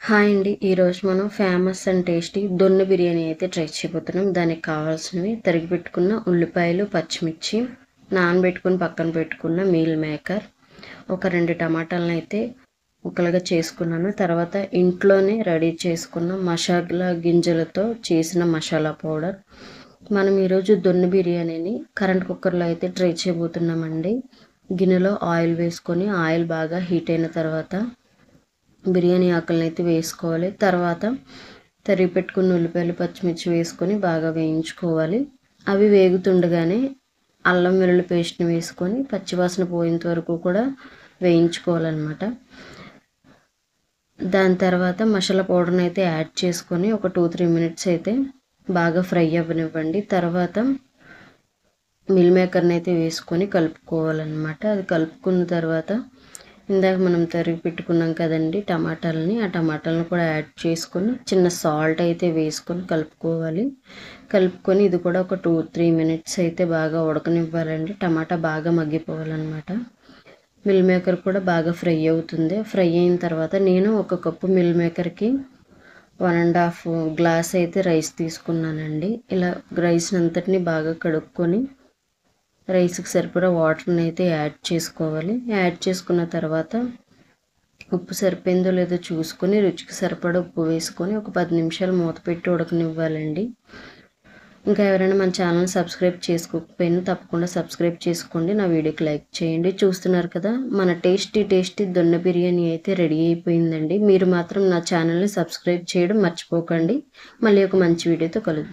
Hi అండి. ఈరోజు మనం ఫేమస్ అండ్ టేస్టీ దొన్న బిర్యానీ అయితే ట్రై చేయబోతున్నాం. దానికి కావాల్సినవి తరిగి పెట్టుకున్న ఉల్లిపాయలు, పచ్చిమిర్చి, నానబెట్టుకుని పక్కన పెట్టుకున్న మీల్ మేకర్, ఒక 2 టమాటాలను అయితే ముక్కలుగా చేసుకున్నాను. తర్వాత ఇంట్లోనే రెడీ చేసుకున్న మసాలా గింజలతో చేసిన మసాలా పౌడర్. మనం ఈరోజు దొన్న బిర్యానీని కరెంట్ కుక్కర్లో అయితే ట్రై చేయబోతున్నామండి. గిన్నెలో ఆయిల్ వేసుకొని ఆయిల్ బాగా హీట్ అయిన తర్వాత బిర్యానీ ఆకులను అయితే వేసుకోవాలి. తర్వాత తరిగి పెట్టుకున్న ఉల్లిపాయలు, పచ్చిమిర్చి వేసుకొని బాగా వేయించుకోవాలి. అవి వేగుతుండగానే అల్లం వెల్లుల్లి పేస్ట్ని వేసుకొని పచ్చివాసన పోయేంత వరకు కూడా వేయించుకోవాలన్నమాట. దాని తర్వాత మసాలా పౌడర్ని అయితే యాడ్ చేసుకొని ఒక 2-3 మినిట్స్ అయితే బాగా ఫ్రై అవ్వనివ్వండి. తర్వాత మిల్ మేకర్ని అయితే వేసుకొని కలుపుకోవాలన్నమాట. అది కలుపుకున్న తర్వాత ఇందాక మనం తరిగి పెట్టుకున్నాం కదండి టమాటాలని, ఆ టమాటాలను కూడా యాడ్ చేసుకొని చిన్న సాల్ట్ అయితే వేసుకొని కలుపుకొని ఇది కూడా ఒక 2-3 మినిట్స్ అయితే బాగా ఉడకనివ్వాలండి. టమాటా బాగా మగ్గిపోవాలన్నమాట. మిల్ మేకర్ కూడా బాగా ఫ్రై అవుతుంది. ఫ్రై అయిన తర్వాత నేను ఒక కప్పు మిల్ మేకర్కి 1.5 గ్లాస్ అయితే రైస్ తీసుకున్నానండి. ఇలా రైస్ అంతటిని బాగా కడుక్కొని రైస్కి సరిపడా వాటర్ని అయితే యాడ్ చేసుకోవాలి. యాడ్ చేసుకున్న తర్వాత ఉప్పు సరిపోయిందో లేదో చూసుకొని రుచికి సరిపడా ఉప్పు వేసుకొని ఒక 10 నిమిషాలు మూత పెట్టి ఉడకనివ్వాలండి. ఇంకా ఎవరైనా మన ఛానల్ సబ్స్క్రైబ్ చేసుకోకపోయినా తప్పకుండా సబ్స్క్రైబ్ చేసుకోండి. నా వీడియోకి లైక్ చేయండి. చూస్తున్నారు కదా మన టేస్టీ దొన్న బిర్యానీ అయితే రెడీ అయిపోయిందండి. మీరు మాత్రం నా ఛానల్ని సబ్స్క్రైబ్ చేయడం మర్చిపోకండి. మళ్ళీ ఒక మంచి వీడియోతో కలుద్దాం.